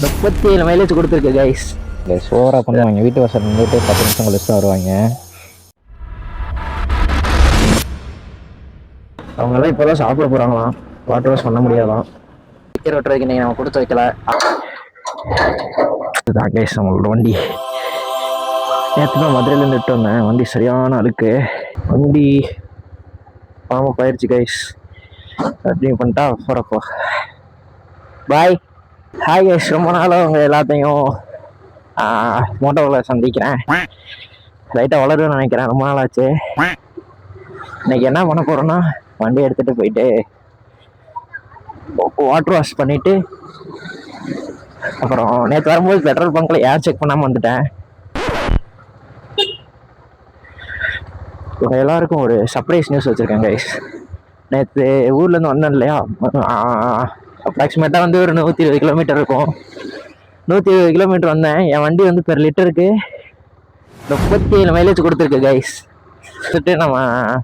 37 mileage கொடுத்துருக்கு guys. சோறாக பண்ணுவாங்க. வீட்டு வாசல் நின்றுட்டு 10 நிமிஷம் கழிச்சு தான் வருவாங்க. அவங்கெல்லாம் இப்போ தான் சாப்பிட போகிறாங்களாம். வாட்டர் வாஷ் பண்ண முடியாதான். ஸ்டிக்கர் ஒட்டுறதுக்கு நீங்கள் நம்ம கொடுத்து வைக்கல. இதுதான் கைஸ் நம்மளோட வண்டி. நேற்று தான் மதுரையிலேருந்து விட்டு வந்தேன். வண்டி சரியான அழுக்கு. வண்டி பாம்பு போயிடுச்சு கைஸ். கண்டினியூ பண்ணிட்டா போகிறப்போ பாய். ஹாய் கைஸ், ரொம்ப நாளாக அவங்க எல்லாத்தையும் மோட்டோவில் சந்திக்கிறேன். லைட்டாக வளருன்னு நினைக்கிறேன். ரொம்ப நாள் ஆச்சு. இன்னைக்கு என்ன பண்ண போகிறோன்னா, வண்டி எடுத்துகிட்டு போயிட்டு வாட்டர் வாஷ் பண்ணிவிட்டு, அப்புறம் நேற்று வரும்போது பெட்ரோல் பங்க்கில் ஏர் செக் பண்ணாமல் வந்துட்டேன். எல்லாருக்கும் ஒரு சர்ப்ரைஸ் நியூஸ் வச்சுருக்கேன் கைஸ். நேற்று ஊர்லேருந்து வந்தேன் இல்லையா, அப்ராக்சிமேட்டாக வந்து ஒரு 120 கிலோமீட்டர் இருக்கும். 120 கிலோமீட்டர் வந்தேன். என் வண்டி வந்து பெர் லிட்டருக்கு 37 மைலேஜ் கொடுத்துருக்கு கைஸ். வந்துட்டு நம்ம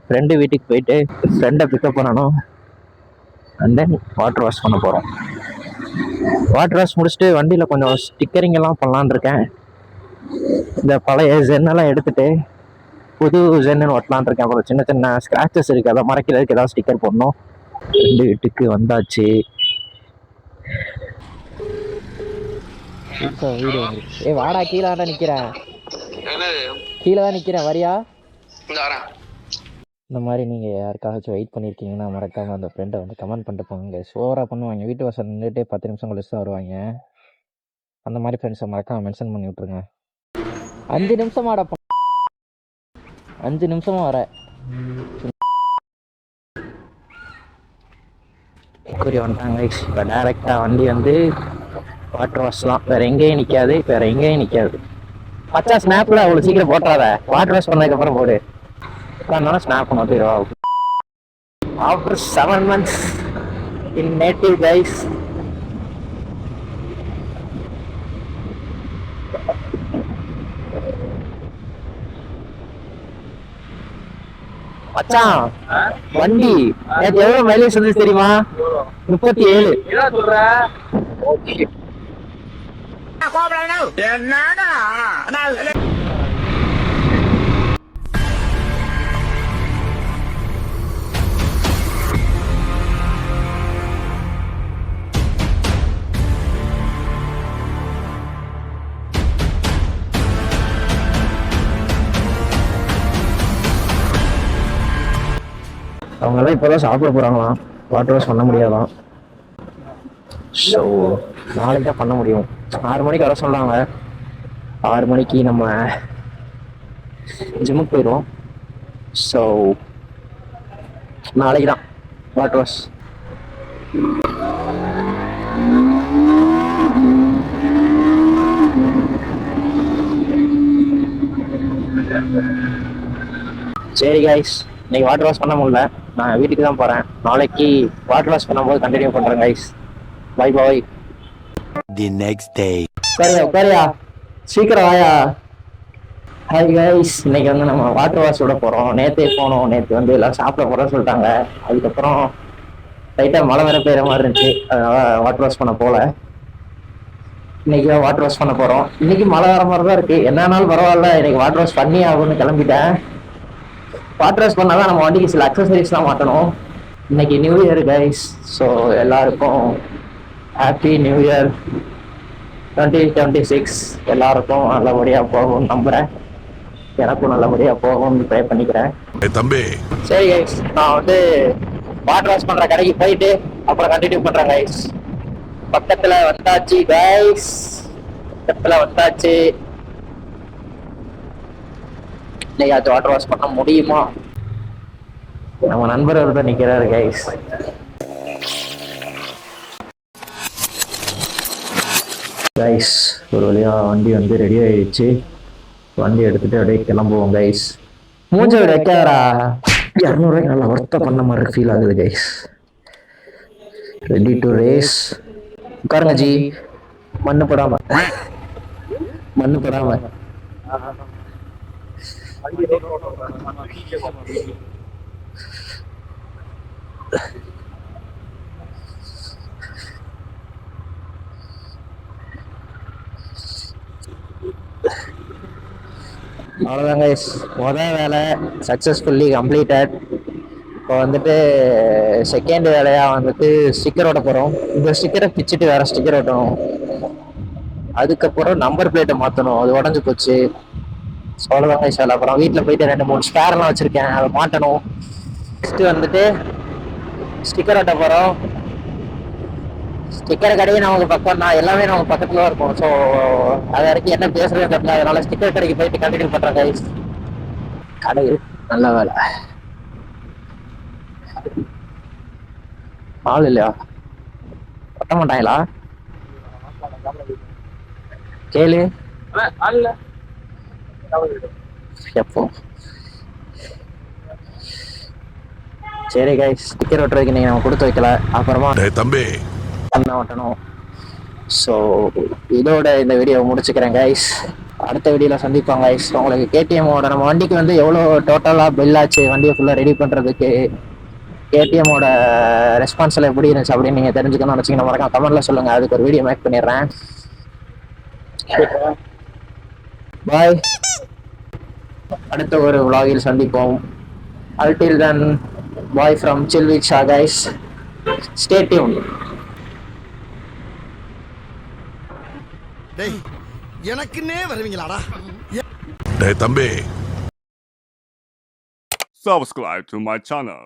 ஃப்ரெண்டு வீட்டுக்கு போயிட்டு ஃப்ரெண்டை பிக்கப் பண்ணணும். அண்ட் தென் வாட்டர் வாஷ் பண்ண போகிறோம். வாட்டர் வாஷ் முடிச்சுட்டு வண்டியில் கொஞ்சம் ஸ்டிக்கரிங் எல்லாம் பண்ணலான் இருக்கேன். இந்த பழைய ஜென்னெல்லாம் எடுத்துகிட்டு புது ஜென்னு ஒட்டலான் இருக்கேன். அப்புறம் சின்ன சின்ன ஸ்க்ராச்சஸ் இருக்குது, அதை மறைக்கிறதுக்கு ஏதாவது ஸ்டிக்கர் போடணும். ஃப்ரெண்டு வீட்டுக்கு வந்தாச்சு. வீடு ஏ வாடா, கீழே தான் நிற்கிறேன். கீழே தான் நிற்கிறேன், வரியா? இந்த மாதிரி நீங்கள் யாருக்காச்சும் வெயிட் பண்ணியிருக்கீங்கன்னா மறக்காமல் அந்த ஃப்ரெண்டை வந்து கமெண்ட் பண்ணிட்டு போங்க. சோறாக பண்ணுவாங்க. வீட்டு வாசல் நின்றுட்டு 10 நிமிஷம் கழிச்சு தான் வருவாங்க. அந்த மாதிரி ஃப்ரெண்ட்ஸை மறக்காமல் மென்ஷன் பண்ணி விட்ருங்க. 5 நிமிஷமாடா, 5 நிமிஷமா வர கூறி வந்துட்டாங்க. இப்போ டேரெக்டாக வண்டி வந்து வாட்டர் வாஷ்லாம் வேறு எங்கேயும் நிற்காது. வேறு எங்கேயும் நிற்காது. மச்சா ஸ்னாப்பில் அவ்வளோ சீக்கிரம் போட்டுறாத. வாட்டர் வாஷ் பண்ணதுக்கப்புறம் போடு. உட்காந்தாலும் ஸ்னாப் பண்ண போயிடுவா. After 7 months in native guys. மச்சான் வண்டி நேற்று எவ்வளவு மைலேஜ் வந்து தெரியுமா? 37. அவங்கெல்லாம் இப்போதான் சாப்பிட போகிறாங்களாம். வாட்டர் வாஷ் பண்ண முடியாதான். ஸோ நாளைக்கு தான் பண்ண முடியும். 6 மணிக்கு வர சொல்கிறாங்க. 6 மணிக்கு நம்ம ஜிம்முக்கு போயிடுவோம். ஸோ நாளைக்கு தான் வாட்டர் வாஷ். சரி கைஸ், இன்னைக்கு வாட்டர் வாஷ் பண்ண முடியல. நான் வீட்டுக்கு தான் போகிறேன். நாளைக்கு வாட்டர் வாஷ் பண்ணும்போது கண்டினியூ பண்ணுறேன் guys. Bye bye. The next day. உட்காரியா சீக்கிரம் வாயா. ஹாய் கைஸ், இன்னைக்கு வந்து நம்ம வாட்டர் வாஷ் விட போகிறோம். நேற்றே போனோம். நேற்று வந்து எல்லாம் சாப்பிட போகிறோன்னு சொல்லிட்டாங்க. அதுக்கப்புறம் லைட்டாக மழை வேற பெய்கிற மாதிரி இருந்துச்சு. அதனால் வாட்டர் வாஷ் பண்ண போகல. இன்னைக்கு தான் வாட்டர் வாஷ் பண்ண போகிறோம். இன்னைக்கு மழை வர மாதிரி தான் இருக்குது. என்னன்னாலும் பரவாயில்ல, இன்னைக்கு வாட்டர் வாஷ் பண்ணி ஆகும்னு கிளம்பிட்டேன். வாட்டர் வாஷ் பண்ணாதான் நம்ம வண்டிக்கு சில அக்சசரிஸ்லாம் மாற்றணும். இன்னைக்கு நியூ இயர் கைஸ். ஸோ எல்லாருக்கும் ஹாப்பி நியூ இயர் 2026. எல்லாருக்கும் நல்லபடியாக போகும்னு நம்புகிறேன். எனக்கும் நல்லபடியாக போகும்னு ட்ரை பண்ணிக்கிறேன். தம்பி சரி கைஸ், நான் வந்து வாட்டர் வாஷ் பண்ணுற கடைக்கு போயிட்டு அப்புறம் கண்டினியூ பண்ணுறேன் கைஸ். பக்கத்தில் வந்தாச்சு கைஸ், பக்கத்தில் வந்தாச்சு. இன்னைக்கு வாட்டர் வாஷ் பண்ண முடியுமா? நம்ம நண்பர் தான் நிற்கிறாரு கைஸ். கைஸ் ஒரு வழியாக வண்டி வந்து ரெடி ஆயிடுச்சு. வண்டி எடுத்துட்டு அப்படியே கிளம்புவோம் கைஸ். மூஞ்ச வைக்காரா 200 நல்லா ஒர்த்த பண்ண மாதிரி ஃபீல் ஆகுது கைஸ். Ready to race. உட்காருங்க ஜி, மண்ணு படாம மண்ணு படாம. அவ்வளோதாங்க கைஸ், மொதல் வேலை சக்ஸஸ்ஃபுல்லி கம்ப்ளீட்டட். இப்போ வந்துட்டு செகண்ட் வேலையாக வந்துட்டு ஸ்டிக்கர் ஓட்ட போகிறோம். இந்த ஸ்டிக்கரை பிச்சுட்டு வேறு ஸ்டிக்கர் ஓட்டணும். அதுக்கப்புறம் நம்பர் பிளேட்டை மாற்றணும், அது உடஞ்சி போச்சு. அவ்வளோதான் கைஸ் வேலை. அப்புறம் வீட்டில் போயிட்டு 2-3 ஸ்பேர்லாம் வச்சுருக்கேன், அதை மாட்டணும். நெக்ஸ்ட்டு வந்துட்டு ஸ்டிக்கர் ஓட்ட போகிறோம். ஸ்டிக்கர் கடையே நமக்கு பக்கம் தான், எல்லாமே நமக்கு பக்கத்துல தான் இருக்கும். ஸோ அது வரைக்கும் என்ன பேசுறது தெரியல, அதனால ஸ்டிக்கர் கடைக்கு போயிட்டு கண்டினியூ பண்றேன் கைஸ். கடை நல்ல வேலை. ஆள் இல்லையா? ஒட்ட மாட்டாங்களா? கேளு எப்போ. சரி கைஸ், ஸ்டிக்கர் ஒட்டுறதுக்கு நீங்க நம்ம கொடுத்து வைக்கல, அப்புறமா டேய் தம்பி, தான் ஒட்டணும். ஸோ இதோட இந்த வீடியோவை முடிச்சுக்கிறேன் கைஸ். அடுத்த வீடியோவில் சந்திப்போம் கைஸ். உங்களுக்கு கேடிஎம்மோட நம்ம வண்டிக்கு வந்து எவ்வளோ டோட்டலாக பில் ஆச்சு வண்டியை ஃபுல்லாக ரெடி பண்ணுறதுக்கு, கேடிஎம்மோட ரெஸ்பான்ஸில் எப்படி இருந்துச்சு அப்படின்னு நீங்கள் தெரிஞ்சுக்கணும்னு நினச்சிங்கன்னா மறக்காம கமெண்ட்டில் சொல்லுங்கள், அதுக்கு ஒரு வீடியோ மேக் பண்ணிடுறேன். பாய், அடுத்த ஒரு vlogல் சந்திப்போம். Until then, bye from Chill with Shah guys. Stay tuned. டேய் எனக்குன்னே வருவீங்களாடா? டேய் தம்பி. Subscribe to my channel.